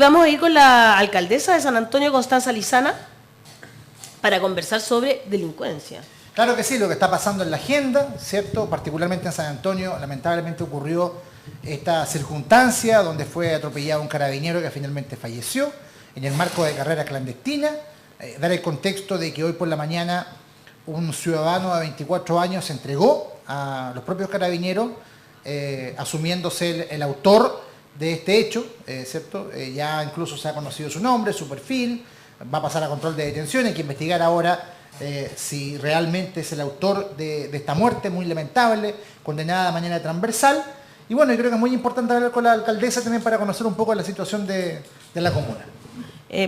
Vamos a ir con la alcaldesa de San Antonio, Constanza Lizana, para conversar sobre delincuencia. Claro que sí, lo que está pasando en la agenda, ¿cierto? Particularmente en San Antonio, lamentablemente ocurrió esta circunstancia donde fue atropellado un carabinero que finalmente falleció en el marco de carrera clandestina. Dar el contexto de que hoy por la mañana un ciudadano de 24 años se entregó a los propios carabineros, asumiéndose el autor de este hecho, ¿cierto? Ya incluso se ha conocido su nombre, su perfil, va a pasar a control de detención, hay que investigar ahora si realmente es el autor de esta muerte muy lamentable, condenada de manera transversal. Y bueno, yo creo que es muy importante hablar con la alcaldesa también para conocer un poco la situación de la comuna.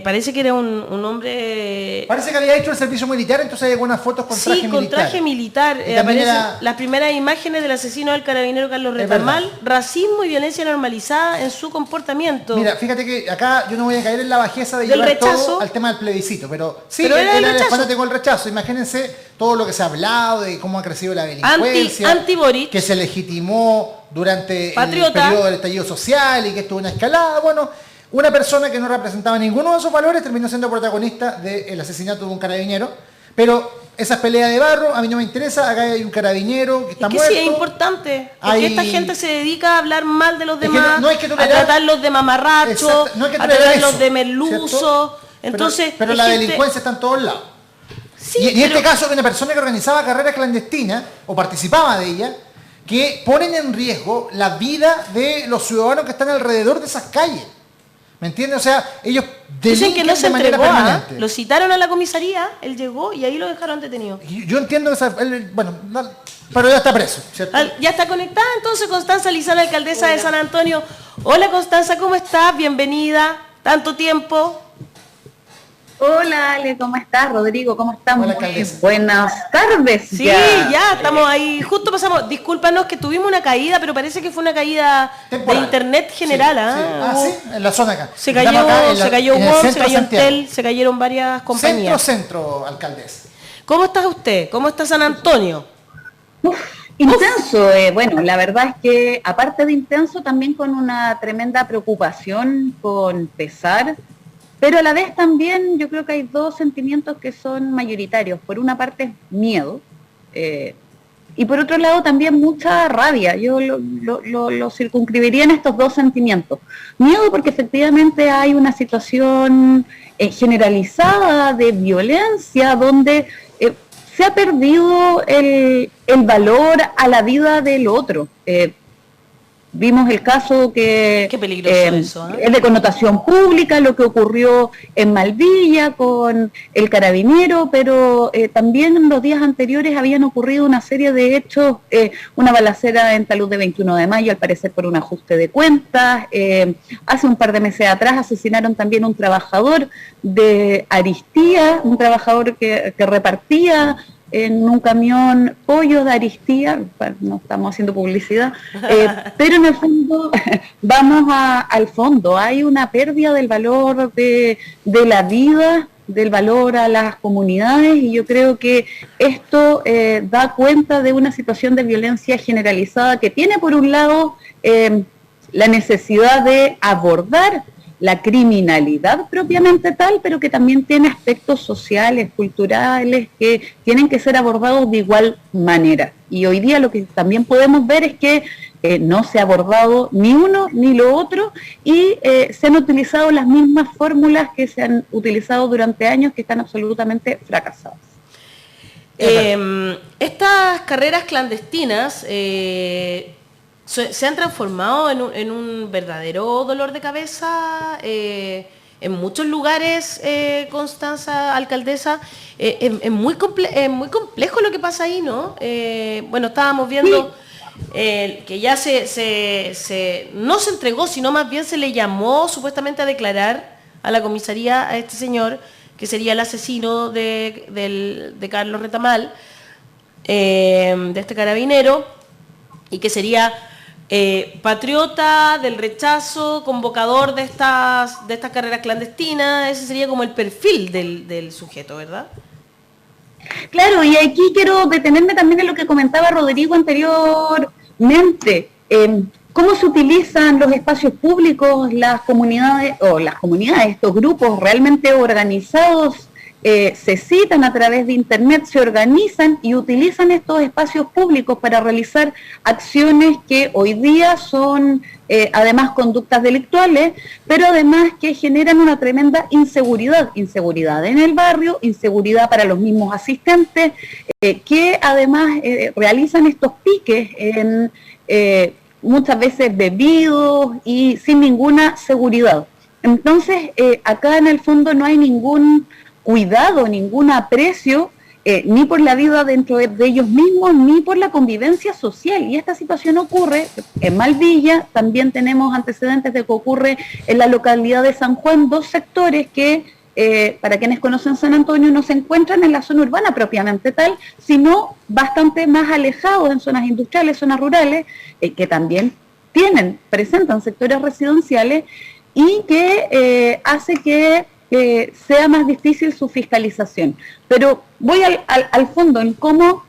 Parece que era un hombre... Parece que había hecho el servicio militar, entonces hay algunas fotos con traje militar. Sí, con traje militar. Aparecen las primeras imágenes del asesino del carabinero Carlos Retamal, racismo y violencia normalizada en su comportamiento. Mira, fíjate que acá yo no voy a caer en la bajeza de llevar todo al tema del plebiscito, pero sí, pero era el rechazo. Cuando tengo el rechazo, imagínense todo lo que se ha hablado de cómo ha crecido la delincuencia, anti-Boric, que se legitimó durante Patriota, el periodo del estallido social y que estuvo una escalada. Bueno, una persona que no representaba ninguno de esos valores terminó siendo protagonista del asesinato de un carabinero, pero esas peleas de barro a mí no me interesa. Acá hay un carabinero que está muerto. Sí, es importante, porque esta gente se dedica a hablar mal de los demás, a tratarlos de mamarrachos, a tratarlos de merluzos. Entonces, pero la delincuencia está en todos lados. Sí, y en este caso de una persona que organizaba carreras clandestinas, o participaba de ella, que ponen en riesgo la vida de los ciudadanos que están alrededor de esas calles. ¿Me entiendes? O sea, ellos dicen que no se entregó, lo citaron a la comisaría, él llegó y ahí lo dejaron detenido. Yo entiendo esa, bueno, pero ya está preso, ¿cierto? Ya está conectada entonces Constanza Lizana, alcaldesa de San Antonio. Hola Constanza, ¿cómo estás? Bienvenida. Tanto tiempo. Hola Ale, ¿cómo estás? Rodrigo, ¿cómo estamos? Hola, alcaldesa. Buenas tardes. Sí, ya estamos ahí. Justo pasamos, discúlpanos que tuvimos una caída, pero parece que fue una caída temporal, de internet general. Sí. Sí, en la zona acá. Se cayó WOM, se cayó Entel, se cayeron varias compañías. Centro, alcaldesa. ¿Cómo está usted? ¿Cómo está San Antonio? Intenso. Bueno, la verdad es que aparte de intenso, también con una tremenda preocupación, con pesar, pero a la vez también yo creo que hay dos sentimientos que son mayoritarios. Por una parte es miedo, y por otro lado también mucha rabia. Yo lo circunscribiría en estos dos sentimientos. Miedo porque efectivamente hay una situación generalizada de violencia donde se ha perdido el valor a la vida del otro. Vimos el caso que qué peligroso eso, es de connotación pública, lo que ocurrió en Malvilla con el carabinero, pero también en los días anteriores habían ocurrido una serie de hechos, una balacera en Talud de 21 de mayo, al parecer por un ajuste de cuentas. Hace un par de meses atrás asesinaron también un trabajador de Aristía, un trabajador que repartía en un camión pollo de Aristía. Bueno, no estamos haciendo publicidad, pero en el fondo vamos al fondo. Hay una pérdida del valor de la vida, del valor a las comunidades, y yo creo que esto da cuenta de una situación de violencia generalizada que tiene por un lado la necesidad de abordar la criminalidad propiamente tal, pero que también tiene aspectos sociales, culturales, que tienen que ser abordados de igual manera. Y hoy día lo que también podemos ver es que no se ha abordado ni uno ni lo otro, y se han utilizado las mismas fórmulas que se han utilizado durante años, que están absolutamente fracasadas. Estas carreras clandestinas se han transformado en un verdadero dolor de cabeza en muchos lugares, Constanza, alcaldesa. Es muy complejo lo que pasa ahí, ¿no? Bueno, estábamos viendo que ya no se entregó, sino más bien se le llamó supuestamente a declarar a la comisaría a este señor, que sería el asesino de Carlos Retamal, de este carabinero, y que sería patriota del rechazo, convocador de estas carreras clandestinas. Ese sería como el perfil del sujeto, ¿verdad? Claro, y aquí quiero detenerme también en lo que comentaba Rodrigo anteriormente. cómo se utilizan los espacios públicos, las comunidades, estos grupos realmente organizados, se citan a través de internet, se organizan y utilizan estos espacios públicos para realizar acciones que hoy día son además conductas delictuales, pero además que generan una tremenda inseguridad en el barrio, inseguridad para los mismos asistentes, que además realizan estos piques en muchas veces bebidos y sin ninguna seguridad. Entonces, acá en el fondo no hay ningún cuidado, ningún aprecio, ni por la vida dentro de ellos mismos, ni por la convivencia social. Y esta situación ocurre en Malvilla, también tenemos antecedentes de que ocurre en la localidad de San Juan, dos sectores que, para quienes conocen San Antonio, no se encuentran en la zona urbana propiamente tal, sino bastante más alejados en zonas industriales, zonas rurales, que también presentan sectores residenciales y que hace que sea más difícil su fiscalización. Pero voy al fondo, en cómo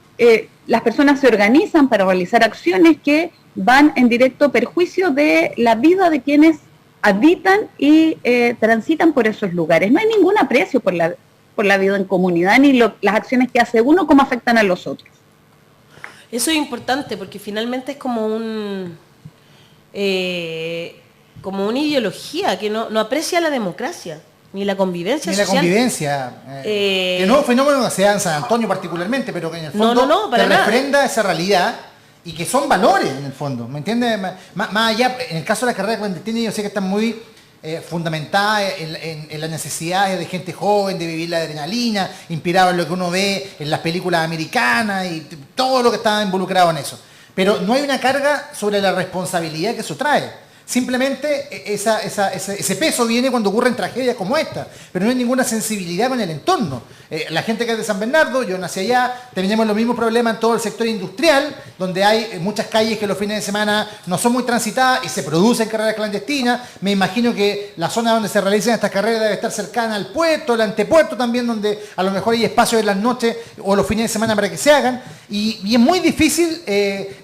las personas se organizan para realizar acciones que van en directo perjuicio de la vida de quienes habitan y transitan por esos lugares. No hay ningún aprecio por la vida en comunidad, ni las acciones que hace uno, cómo afectan a los otros. Eso es importante, porque finalmente es como como una ideología que no aprecia la democracia. Ni la convivencia social. Ni la convivencia. Que no es un fenómeno que se da en San Antonio particularmente, pero que en el fondo te refrenda esa realidad y que son valores en el fondo. ¿Me entiendes? Más allá, en el caso de la carrera clandestina, yo sé que están muy fundamentadas en las necesidades de gente joven, de vivir la adrenalina, inspirado en lo que uno ve en las películas americanas y todo lo que está involucrado en eso. Pero no hay una carga sobre la responsabilidad que eso trae. Simplemente ese peso viene cuando ocurren tragedias como esta, pero no hay ninguna sensibilidad con el entorno. La gente que es de San Bernardo, yo nací allá, tenemos los mismos problemas en todo el sector industrial, donde hay muchas calles que los fines de semana no son muy transitadas y se producen carreras clandestinas. Me imagino que la zona donde se realizan estas carreras debe estar cercana al puerto, el antepuerto también, donde a lo mejor hay espacios en las noches o los fines de semana para que se hagan. Y es muy difícil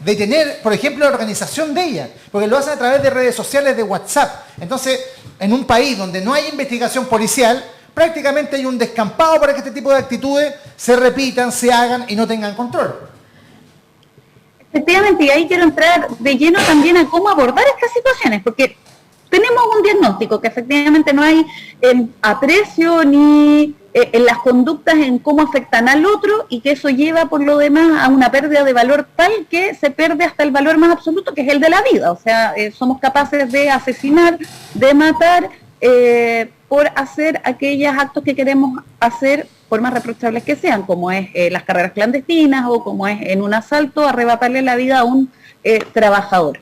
detener, por ejemplo, la organización de ellas, porque lo hacen a través de redes sociales, de WhatsApp. Entonces, en un país donde no hay investigación policial, prácticamente hay un descampado para que este tipo de actitudes se repitan, se hagan y no tengan control. Efectivamente, y ahí quiero entrar de lleno también a cómo abordar estas situaciones, porque tenemos un diagnóstico que efectivamente no hay aprecio ni en las conductas en cómo afectan al otro, y que eso lleva por lo demás a una pérdida de valor tal que se pierde hasta el valor más absoluto, que es el de la vida. O sea, somos capaces de asesinar, de matar, por hacer aquellos actos que queremos hacer, por más reprochables que sean, como es las carreras clandestinas o como es en un asalto arrebatarle la vida a un trabajador.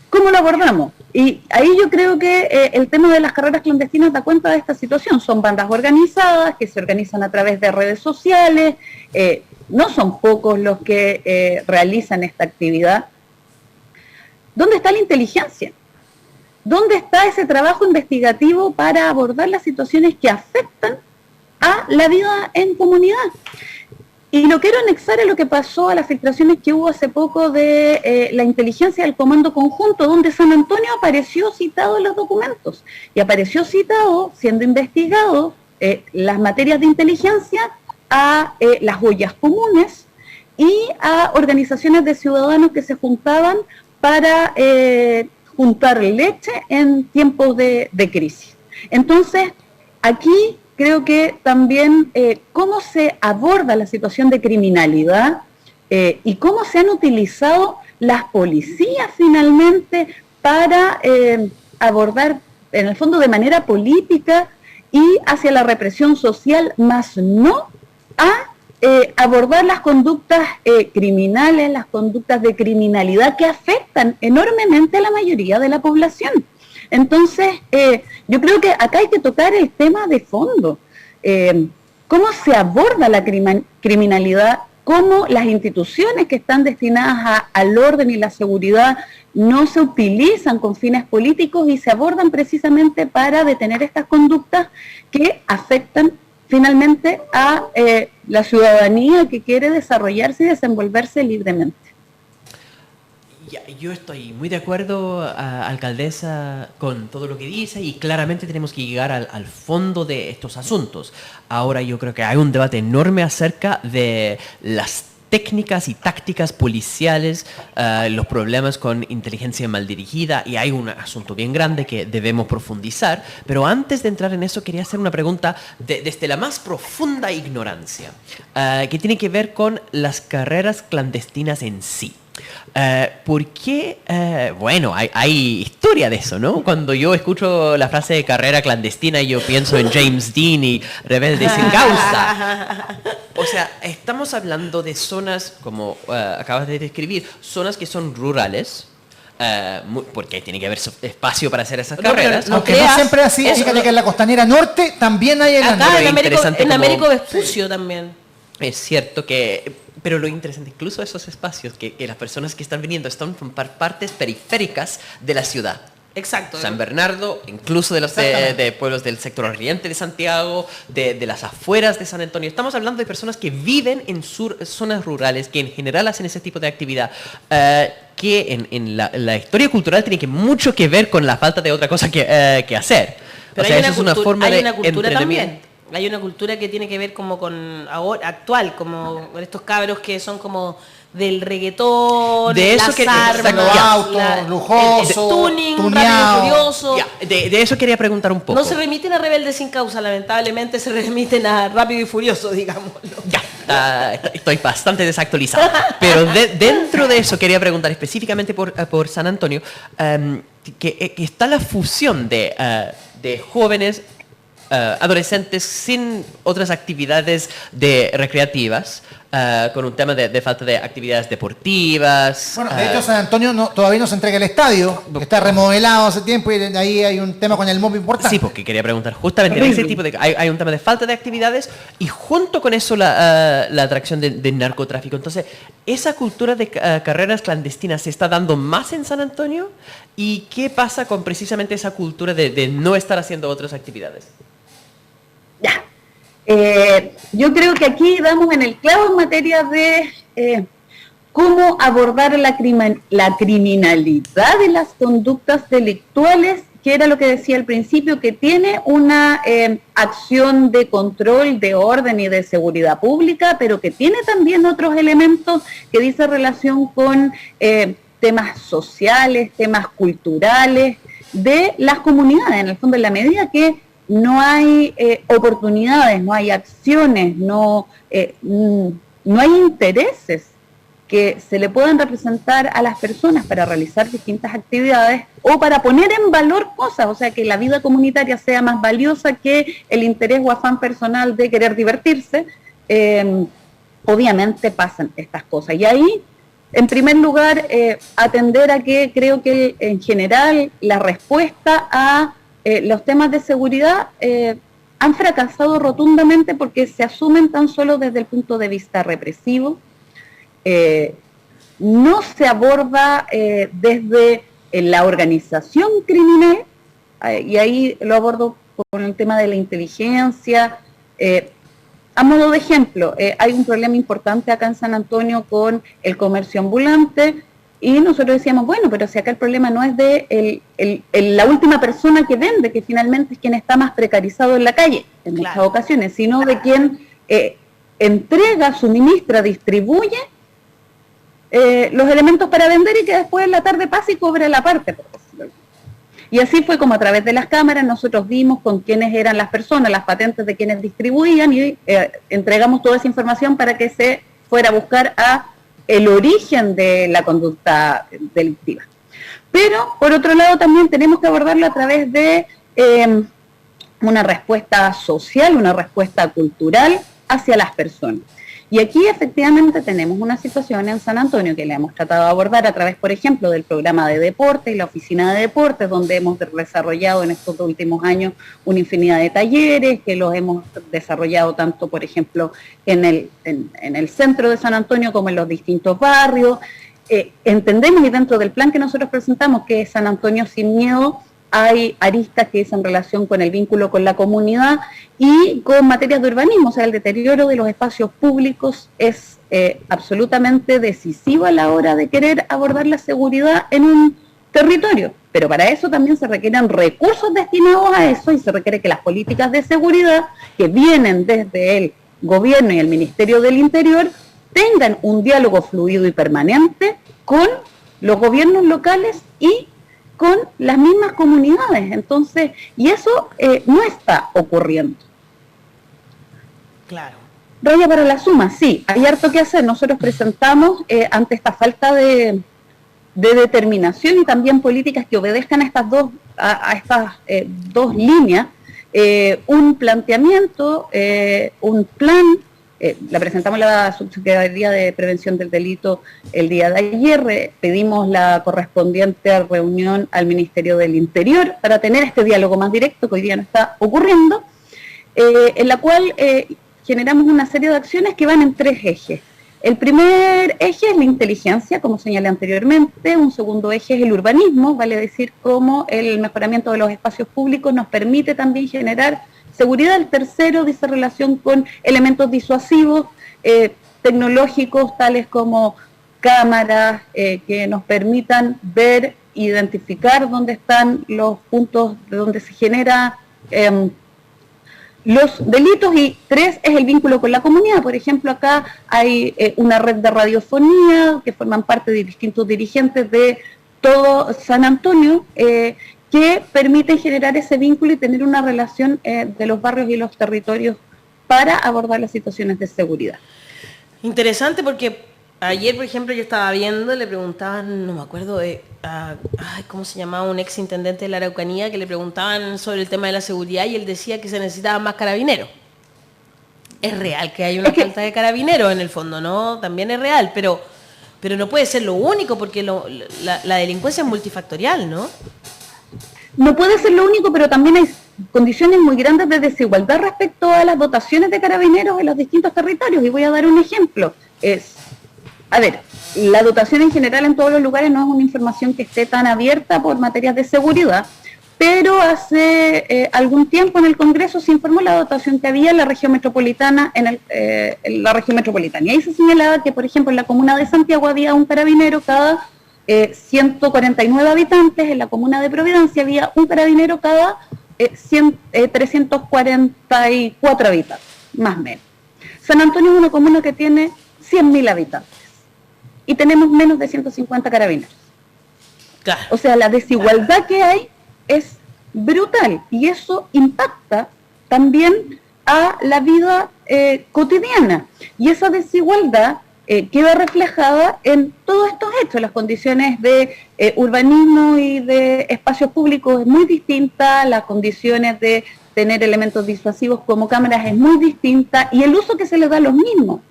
¿Cómo lo abordamos? Y ahí yo creo que el tema de las carreras clandestinas da cuenta de esta situación. Son bandas organizadas que se organizan a través de redes sociales, no son pocos los que realizan esta actividad. ¿Dónde está la inteligencia? ¿Dónde está ese trabajo investigativo para abordar las situaciones que afectan a la vida en comunidad? Y lo quiero anexar a lo que pasó, a las filtraciones que hubo hace poco de la inteligencia del Comando Conjunto, donde San Antonio apareció citado en los documentos. Y apareció citado, siendo investigado, las materias de inteligencia a las ollas comunes y a organizaciones de ciudadanos que se juntaban para juntar leche en tiempos de crisis. Entonces, aquí creo que también cómo se aborda la situación de criminalidad y cómo se han utilizado las policías finalmente para abordar, en el fondo, de manera política y hacia la represión social, más no a abordar las conductas criminales, las conductas de criminalidad que afectan enormemente a la mayoría de la población. Entonces, yo creo que acá hay que tocar el tema de fondo. ¿Cómo se aborda la criminalidad? ¿Cómo las instituciones que están destinadas al orden y la seguridad no se utilizan con fines políticos y se abordan precisamente para detener estas conductas que afectan finalmente a la ciudadanía que quiere desarrollarse y desenvolverse libremente? Ya, yo estoy muy de acuerdo, alcaldesa, con todo lo que dice y claramente tenemos que llegar al fondo de estos asuntos. Ahora yo creo que hay un debate enorme acerca de las técnicas y tácticas policiales, los problemas con inteligencia mal dirigida, y hay un asunto bien grande que debemos profundizar. Pero antes de entrar en eso quería hacer una pregunta desde la más profunda ignorancia, que tiene que ver con las carreras clandestinas en sí. ¿Por qué? Bueno, hay historia de eso, ¿no? Cuando yo escucho la frase de carrera clandestina, yo pienso en James Dean y Rebeldes sin Causa. O sea, estamos hablando de zonas, como acabas de describir, zonas que son rurales, porque tiene que haber espacio para hacer esas carreras. Aunque no siempre es así, fíjate que en la costanera norte también hay acá en Américo Vespucio también. Es cierto que... Pero lo interesante, incluso esos espacios, que las personas que están viniendo están por partes periféricas de la ciudad. Exacto. San Bernardo, incluso de los de pueblos del sector oriente de Santiago, de las afueras de San Antonio. Estamos hablando de personas que viven en zonas rurales, que en general hacen ese tipo de actividad, que en la historia cultural tiene mucho que ver con la falta de otra cosa que hacer. Pero o sea, eso es una forma de cultura también. Hay una cultura que tiene que ver como con ahora, actual, como con estos cabros que son como del reggaetón, de eso las armas, los autos lujosos, el tuning, tuneado. Rápido y Furioso. De eso quería preguntar un poco. No se remiten a Rebeldes sin Causa, lamentablemente se remiten a Rápido y Furioso, digámoslo. Ya, estoy bastante desactualizado. Pero dentro de eso quería preguntar específicamente por San Antonio, que está la fusión de jóvenes, adolescentes sin otras actividades recreativas, con un tema de falta de actividades deportivas. Bueno, de hecho San Antonio todavía no se entrega el estadio, que está remodelado hace tiempo, y ahí hay un tema con el MOP importante. Sí, porque quería preguntar justamente en ese tipo de... Hay un tema de falta de actividades y junto con eso la atracción del narcotráfico. Entonces, ¿esa cultura de carreras clandestinas se está dando más en San Antonio? ¿Y qué pasa con precisamente esa cultura de no estar haciendo otras actividades? Ya. Yo creo que aquí damos en el clavo en materia de cómo abordar la criminalidad de las conductas delictuales, que era lo que decía al principio, que tiene una acción de control, de orden y de seguridad pública, pero que tiene también otros elementos que dice relación con temas sociales, temas culturales de las comunidades, en el fondo, en la medida que no hay oportunidades, no hay acciones, no hay intereses que se le puedan representar a las personas para realizar distintas actividades o para poner en valor cosas, o sea, que la vida comunitaria sea más valiosa que el interés o afán personal de querer divertirse, obviamente pasan estas cosas. Y ahí, en primer lugar, atender a que creo que en general la respuesta a los temas de seguridad han fracasado rotundamente porque se asumen tan solo desde el punto de vista represivo, no se aborda desde la organización criminal, y ahí lo abordo con el tema de la inteligencia. A modo de ejemplo, hay un problema importante acá en San Antonio con el comercio ambulante. Y nosotros decíamos, bueno, pero si acá el problema no es de la última persona que vende, que finalmente es quien está más precarizado en la calle, en muchas ocasiones, sino de quien entrega, suministra, distribuye los elementos para vender y que después en la tarde pasa y cobra la parte. Y así fue como a través de las cámaras nosotros vimos con quiénes eran las personas, las patentes de quienes distribuían, y entregamos toda esa información para que se fuera a buscar el origen de la conducta delictiva. Pero, por otro lado, también tenemos que abordarlo a través de una respuesta social, una respuesta cultural hacia las personas. Y aquí efectivamente tenemos una situación en San Antonio que la hemos tratado de abordar a través, por ejemplo, del programa de deportes y la oficina de deportes, donde hemos desarrollado en estos últimos años una infinidad de talleres, que los hemos desarrollado tanto, por ejemplo, en el centro de San Antonio como en los distintos barrios. Entendemos, y dentro del plan que nosotros presentamos, que es San Antonio sin miedo, hay aristas que es en relación con el vínculo con la comunidad y con materias de urbanismo, o sea, el deterioro de los espacios públicos es absolutamente decisivo a la hora de querer abordar la seguridad en un territorio. Pero para eso también se requieren recursos destinados a eso y se requiere que las políticas de seguridad que vienen desde el gobierno y el Ministerio del Interior tengan un diálogo fluido y permanente con los gobiernos locales y con las mismas comunidades. Entonces, y eso no está ocurriendo. Claro. Raya para la suma, sí, hay harto que hacer. Nosotros presentamos ante esta falta de determinación y también políticas que obedezcan a estas dos líneas, un planteamiento, un plan. La presentamos a la Subsecretaría de Prevención del Delito el día de ayer, pedimos la correspondiente reunión al Ministerio del Interior para tener este diálogo más directo que hoy día no está ocurriendo, en la cual generamos una serie de acciones que van en 3 ejes. El primer eje es la inteligencia, como señalé anteriormente. Un segundo eje es el urbanismo, vale decir cómo el mejoramiento de los espacios públicos nos permite también generar seguridad. El tercero dice relación con elementos disuasivos, tecnológicos, tales como cámaras que nos permitan ver, identificar dónde están los puntos de donde se genera los delitos. Y 3 es el vínculo con la comunidad. Por ejemplo, acá hay una red de radiofonía que forman parte de distintos dirigentes de todo San Antonio, que permiten generar ese vínculo y tener una relación de los barrios y los territorios para abordar las situaciones de seguridad. Interesante, porque ayer, por ejemplo, yo estaba viendo, le preguntaban, no me acuerdo, ¿cómo se llamaba? Un ex intendente de la Araucanía, que le preguntaban sobre el tema de la seguridad y él decía que se necesitaban más carabineros. Es real que hay una falta de carabineros en el fondo, ¿no? También es real, pero no puede ser lo único, porque la delincuencia es multifactorial, ¿no? No puede ser lo único, pero también hay condiciones muy grandes de desigualdad respecto a las dotaciones de carabineros en los distintos territorios. Y voy a dar un ejemplo. La dotación en general en todos los lugares no es una información que esté tan abierta por materias de seguridad, pero hace algún tiempo en el Congreso se informó la dotación que había en la región metropolitana, en la región metropolitana. Y ahí se señalaba que, por ejemplo, en la comuna de Santiago había un carabinero cada 149 habitantes, en la comuna de Providencia había un carabinero cada 344 habitantes, más o menos. San Antonio es una comuna que tiene 100.000 habitantes y tenemos menos de 150 carabineros. Claro. O sea, la desigualdad que hay es brutal y eso impacta también a la vida cotidiana. Y esa desigualdad queda reflejada en todos estos hechos. Las condiciones de urbanismo y de espacios públicos es muy distinta, las condiciones de tener elementos disuasivos como cámaras es muy distinta y el uso que se le da a los mismos.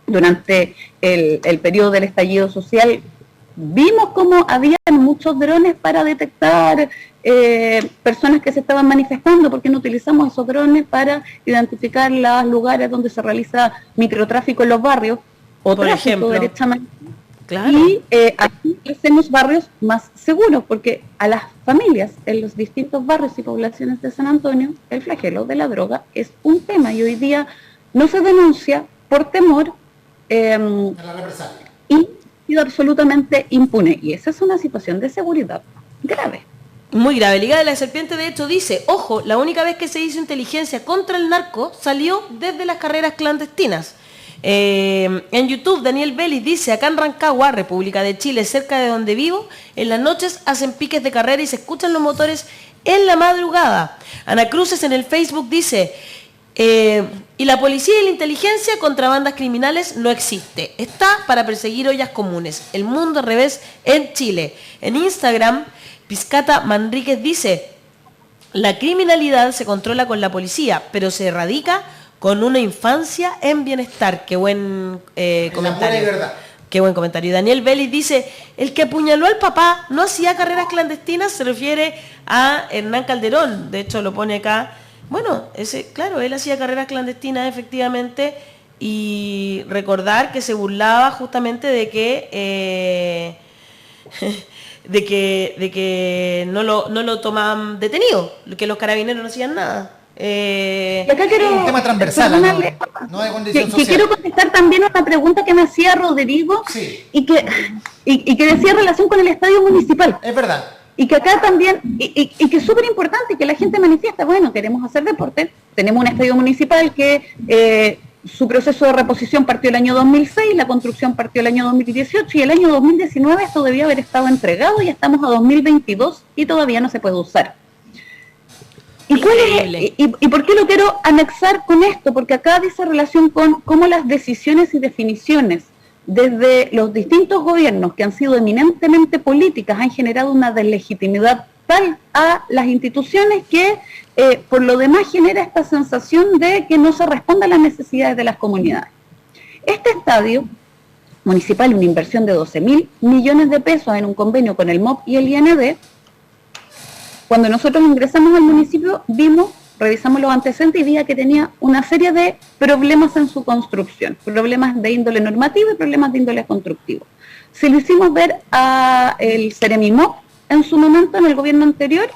Durante el periodo del estallido social vimos cómo había muchos drones para detectar personas que se estaban manifestando. ¿Por qué no utilizamos esos drones para identificar los lugares donde se realiza microtráfico en los barrios? O por ejemplo, derechamente. Claro. Y aquí hacemos barrios más seguros, porque a las familias en los distintos barrios y poblaciones de San Antonio, el flagelo de la droga es un tema y hoy día no se denuncia por temor a la represalia. Y ha sido absolutamente impune. Y esa es una situación de seguridad grave. Muy grave. Liga de la Serpiente, de hecho, dice, ojo, la única vez que se hizo inteligencia contra el narco salió desde las carreras clandestinas. En YouTube, Daniel Vélez dice, acá en Rancagua, República de Chile, cerca de donde vivo, en las noches hacen piques de carrera y se escuchan los motores en la madrugada. Ana Cruces en el Facebook dice, y la policía y la inteligencia contra bandas criminales no existe. Está para perseguir ollas comunes. El mundo al revés en Chile. En Instagram, Piscata Manríquez dice, la criminalidad se controla con la policía, pero se erradica con una infancia en bienestar. Qué buen comentario. Es verdad. Qué buen comentario. Y Daniel Vélez dice, el que apuñaló al papá no hacía carreras clandestinas, se refiere a Hernán Calderón. De hecho, lo pone acá. Bueno, claro, él hacía carreras clandestinas efectivamente, y recordar que se burlaba justamente de que no lo tomaban detenido, que los carabineros no hacían nada. Y acá quiero, un tema transversal, no de condición social. Que quiero contestar también a una pregunta que me hacía Rodrigo, sí. y que decía en relación con el estadio municipal. Es verdad. Y que acá también, y que es súper importante que la gente manifiesta, bueno, queremos hacer deporte, tenemos un estadio municipal que su proceso de reposición partió el año 2006, la construcción partió el año 2018 y el año 2019 esto debía haber estado entregado y estamos a 2022 y todavía no se puede usar. ¿Y por qué lo quiero anexar con esto? Porque acá dice relación con cómo las decisiones y definiciones desde los distintos gobiernos que han sido eminentemente políticas han generado una deslegitimidad tal a las instituciones que por lo demás genera esta sensación de que no se responde a las necesidades de las comunidades. Este estadio municipal, una inversión de 12.000 millones de pesos en un convenio con el MOP y el IND, cuando nosotros ingresamos al municipio revisamos los antecedentes y vimos que tenía una serie de problemas en su construcción, problemas de índole normativo y problemas de índole constructivo. Se lo hicimos ver al Ceremimop en su momento, en el gobierno anterior,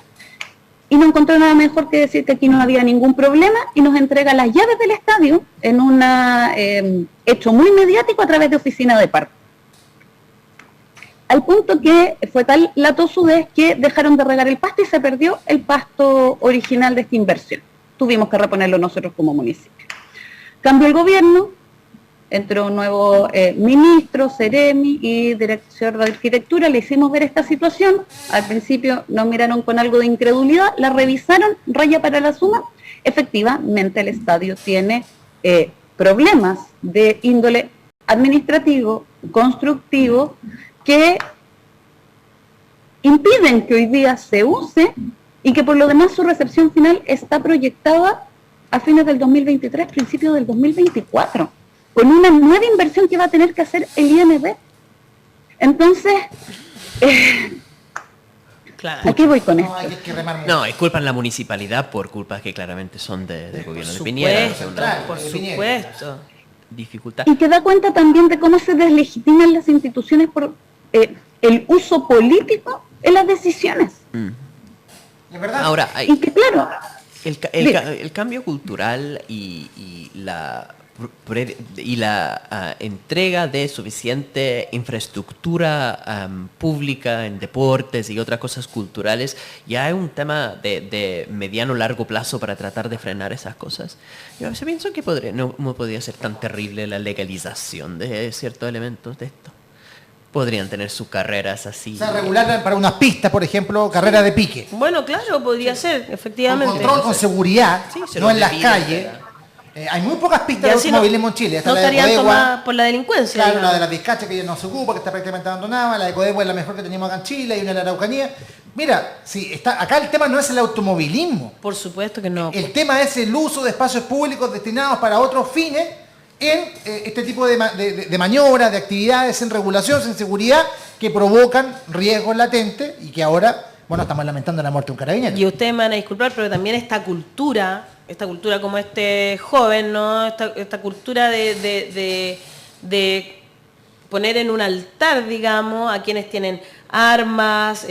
y no encontró nada mejor que decir que aquí no había ningún problema y nos entrega las llaves del estadio en un hecho muy mediático a través de oficina de parque. Al punto que fue tal la tosudez que dejaron de regar el pasto y se perdió el pasto original de esta inversión. Tuvimos que reponerlo nosotros como municipio. Cambió el gobierno, entró un nuevo ministro, Ceremi y director de arquitectura, le hicimos ver esta situación. Al principio nos miraron con algo de incredulidad, la revisaron, raya para la suma. Efectivamente el estadio tiene problemas de índole administrativo, constructivo, que impiden que hoy día se use y que por lo demás su recepción final está proyectada a fines del 2023, principios del 2024, con una nueva inversión que va a tener que hacer el IND. Entonces, claro. ¿a qué voy con esto? No, es culpa en la municipalidad por culpas que claramente son del gobierno de Piñera. Por supuesto. Dificultad. Y que da cuenta también de cómo se deslegitiman las instituciones por el uso político en las decisiones. ¿Es verdad? Ahora, y que claro, el cambio cultural y la entrega de suficiente infraestructura pública en deportes y otras cosas culturales ya es un tema de mediano largo plazo para tratar de frenar esas cosas. Yo a veces pienso que no podría ser tan terrible la legalización de ciertos elementos de esto. Podrían tener sus carreras así. O sea, regular para unas pistas, por ejemplo, carrera de pique. Bueno, claro, podría ser, efectivamente. Con control, con seguridad, Sí, no en las calles. Hay muy pocas pistas de automovilismo en Chile. No estarían tomadas por la delincuencia. Claro, digamos. la de las Vizcachas, que ya no se ocupa, que está prácticamente abandonada. La de Codegua es la mejor que teníamos acá en Chile, hay una en la Araucanía. Mira, sí, acá el tema no es el automovilismo. Por supuesto que no. El tema es el uso de espacios públicos destinados para otros fines en este tipo de maniobras, de actividades, en regulación, en seguridad, que provocan riesgos latentes y que ahora, bueno, estamos lamentando la muerte de un carabinero. Y ustedes me van a disculpar, pero también esta cultura como este joven, ¿no? Esta cultura de poner en un altar, digamos, a quienes tienen armas,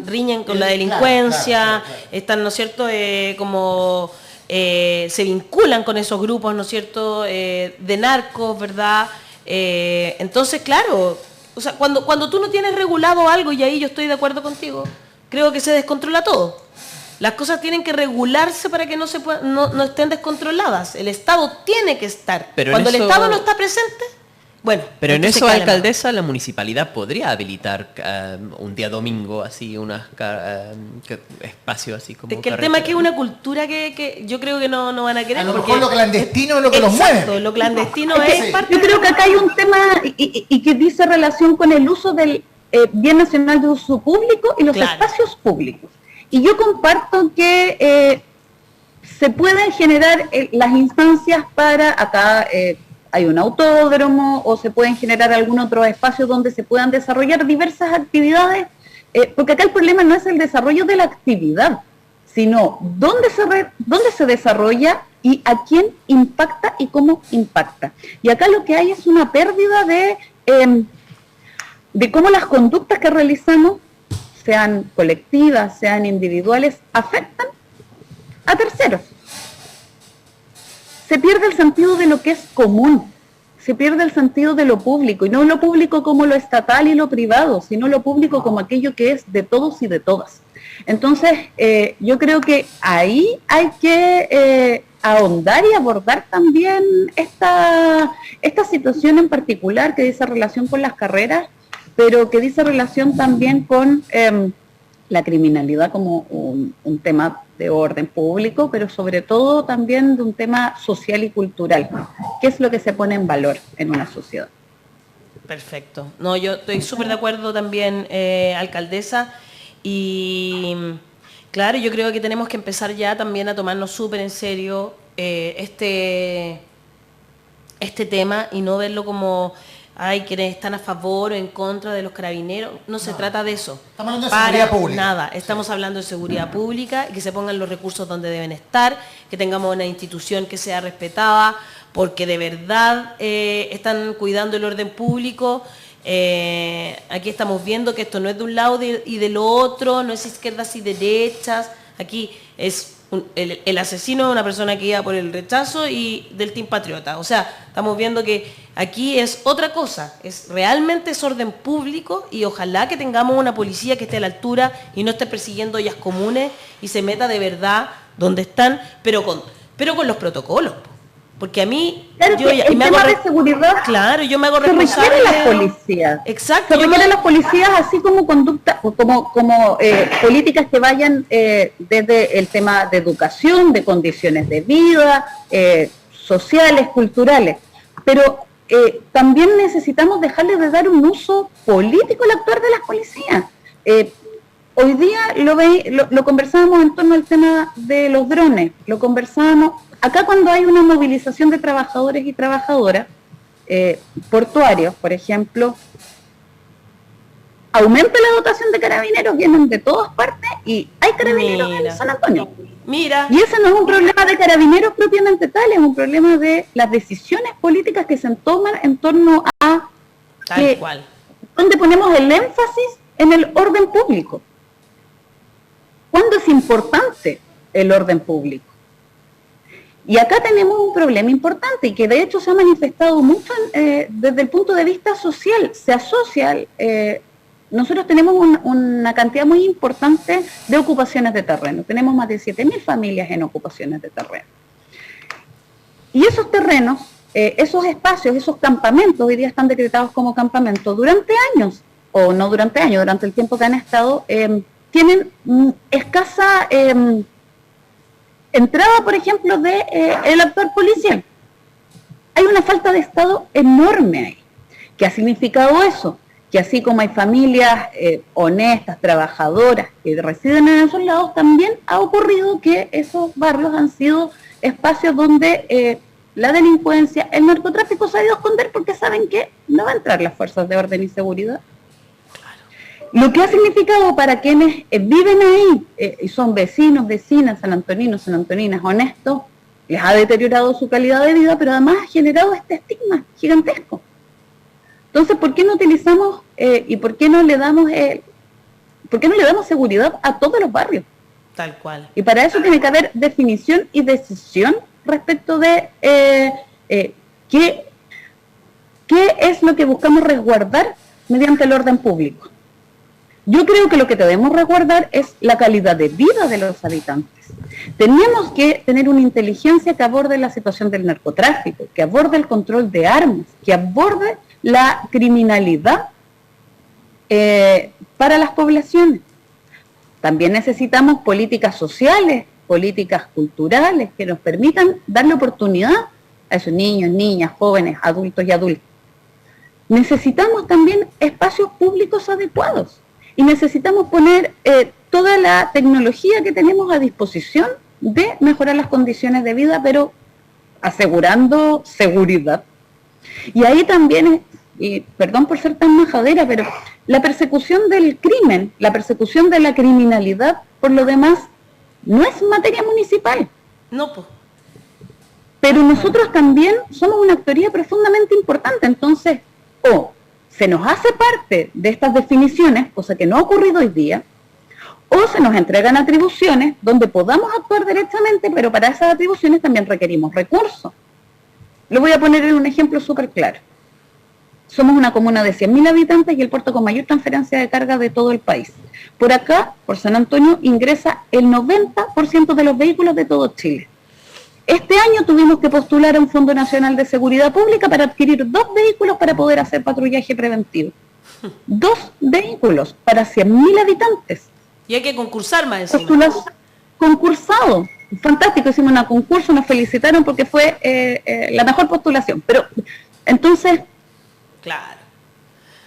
riñen con la delincuencia, claro. están, ¿no es cierto?, se vinculan con esos grupos, ¿no es cierto?, de narcos, ¿verdad? Entonces, claro, o sea, cuando tú no tienes regulado algo, y ahí yo estoy de acuerdo contigo, creo que se descontrola todo. Las cosas tienen que regularse para que no estén descontroladas. El Estado tiene que estar. Pero cuando el eso... Estado no está presente, bueno. Pero en entonces eso, calma. alcaldesa, la municipalidad podría habilitar un día domingo así espacio así como. Es que el tema es que es una cultura que yo creo que no van a querer. A lo mejor lo clandestino es lo que los Exacto, mueve. lo clandestino es parte. Yo creo que acá hay un tema y que dice relación con el uso del bien nacional de uso público y los espacios públicos. Y yo comparto que se pueden generar las instancias para, acá hay un autódromo, o se pueden generar algún otro espacio donde se puedan desarrollar diversas actividades, porque acá el problema no es el desarrollo de la actividad, sino dónde se desarrolla y a quién impacta y cómo impacta. Y acá lo que hay es una pérdida de cómo las conductas que realizamos, sean colectivas, sean individuales, afectan a terceros. se pierde el sentido de lo que es común, se pierde el sentido de lo público, y no lo público como lo estatal y lo privado, sino lo público como aquello que es de todos y de todas. Entonces, yo creo que ahí hay que ahondar y abordar también esta situación en particular que dice relación con las carreras, pero que dice relación también con la criminalidad como un tema de orden público, pero sobre todo también de un tema social y cultural, que es lo que se pone en valor en una sociedad. Perfecto. No, yo estoy súper de acuerdo también, alcaldesa, y claro, yo creo que tenemos que empezar ya también a tomarnos súper en serio este tema y no verlo como hay quienes están a favor o en contra de los carabineros. No se trata de eso. Estamos hablando de seguridad pública. Nada, estamos hablando de seguridad pública y que se pongan los recursos donde deben estar, que tengamos una institución que sea respetada, porque de verdad están cuidando el orden público. Aquí estamos viendo que esto no es de un lado y de lo otro, no es izquierdas y derechas. Aquí es el asesino es una persona que iba por el rechazo y del Team Patriota. O sea, estamos viendo que aquí es otra cosa, realmente es orden público, y ojalá que tengamos una policía que esté a la altura y no esté persiguiendo ollas comunes y se meta de verdad donde están, pero con los protocolos. Porque a mí, claro, yo el tema de seguridad, claro, yo me hago se responsable. requiere las policías. Exacto. Se requieren las policías, así como conducta, como políticas que vayan desde el tema de educación, de condiciones de vida, sociales, culturales. Pero también necesitamos dejarle de dar un uso político al actuar de las policías. Hoy día lo conversábamos en torno al tema de los drones, lo conversábamos. Acá cuando hay una movilización de trabajadores y trabajadoras, portuarios, por ejemplo, aumenta la dotación de carabineros, vienen de todas partes y hay carabineros en San Antonio. Mira. Y ese no es un problema de carabineros propiamente tal, es un problema de las decisiones políticas que se toman en torno a tal cual. Donde ponemos el énfasis en el orden público. ¿Cuándo es importante el orden público? Y acá tenemos un problema importante y que de hecho se ha manifestado mucho desde el punto de vista social. Se asocia, nosotros tenemos una cantidad muy importante de ocupaciones de terreno. Tenemos más de 7.000 familias en ocupaciones de terreno. Y esos terrenos, esos espacios, esos campamentos, hoy día están decretados como campamentos durante años, o no durante años, durante el tiempo que han estado, tienen escasa entrada, por ejemplo, de el actual policial. Hay una falta de Estado enorme ahí. ¿Qué ha significado eso? Que así como hay familias honestas, trabajadoras, que residen en esos lados, también ha ocurrido que esos barrios han sido espacios donde la delincuencia, el narcotráfico se ha ido a esconder porque saben que no van a entrar las fuerzas de orden y seguridad. Lo que ha significado para quienes viven ahí y son vecinos, vecinas, sanantoninos, sanantoninas honestos, les ha deteriorado su calidad de vida, pero además ha generado este estigma gigantesco. Entonces, ¿por qué no utilizamos y por qué no le damos seguridad a todos los barrios? Tal cual. Y para eso tiene que haber definición y decisión respecto de qué es lo que buscamos resguardar mediante el orden público. Yo creo que lo que debemos resguardar es la calidad de vida de los habitantes. Tenemos que tener una inteligencia que aborde la situación del narcotráfico, que aborde el control de armas, que aborde la criminalidad para las poblaciones. También necesitamos políticas sociales, políticas culturales que nos permitan darle oportunidad a esos niños, niñas, jóvenes, adultos y adultas. Necesitamos también espacios públicos adecuados. Y necesitamos poner toda la tecnología que tenemos a disposición de mejorar las condiciones de vida, pero asegurando seguridad. Y ahí también, y perdón por ser tan majadera, pero la persecución del crimen, la persecución de la criminalidad, por lo demás, no es materia municipal. No, pues. Pero nosotros también somos una actoría profundamente importante, entonces, se nos hace parte de estas definiciones, cosa que no ha ocurrido hoy día, O se nos entregan atribuciones donde podamos actuar directamente, pero para esas atribuciones también requerimos recursos. Lo voy a poner en un ejemplo súper claro. Somos una comuna de 100.000 habitantes y el puerto con mayor transferencia de carga de todo el país. Por acá, por San Antonio, ingresa el 90% de los vehículos de todo Chile. Este año tuvimos que postular a un Fondo Nacional de Seguridad Pública para adquirir 2 vehículos para poder hacer patrullaje preventivo. 2 vehículos para 100.000 habitantes. Y hay que concursar más encima. Concursado. Fantástico, hicimos un concurso, nos felicitaron porque fue la mejor postulación. Pero, entonces, claro,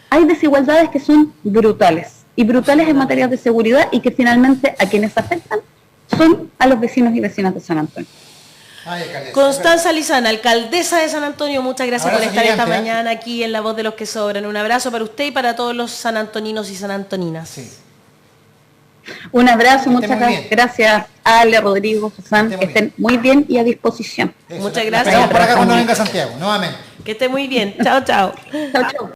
hay desigualdades que son brutales. Y brutales en materia de seguridad y que finalmente a quienes afectan son a los vecinos y vecinas de San Antonio. Constanza Lizana, alcaldesa de San Antonio, muchas gracias por estar esta gigante, mañana aquí en La Voz de los que Sobran. Un abrazo para usted y para todos los sanantoninos y sanantoninas. Sí. Un abrazo, Que esté muchas muy bien. gracias a Ale, Rodrigo, Susan, Que que esté estén muy bien y a disposición. Eso, Muchas la gracias. esperamos por acá cuando venga a Santiago, nuevamente. Que esté muy bien. Chao, chao. Chao, chao.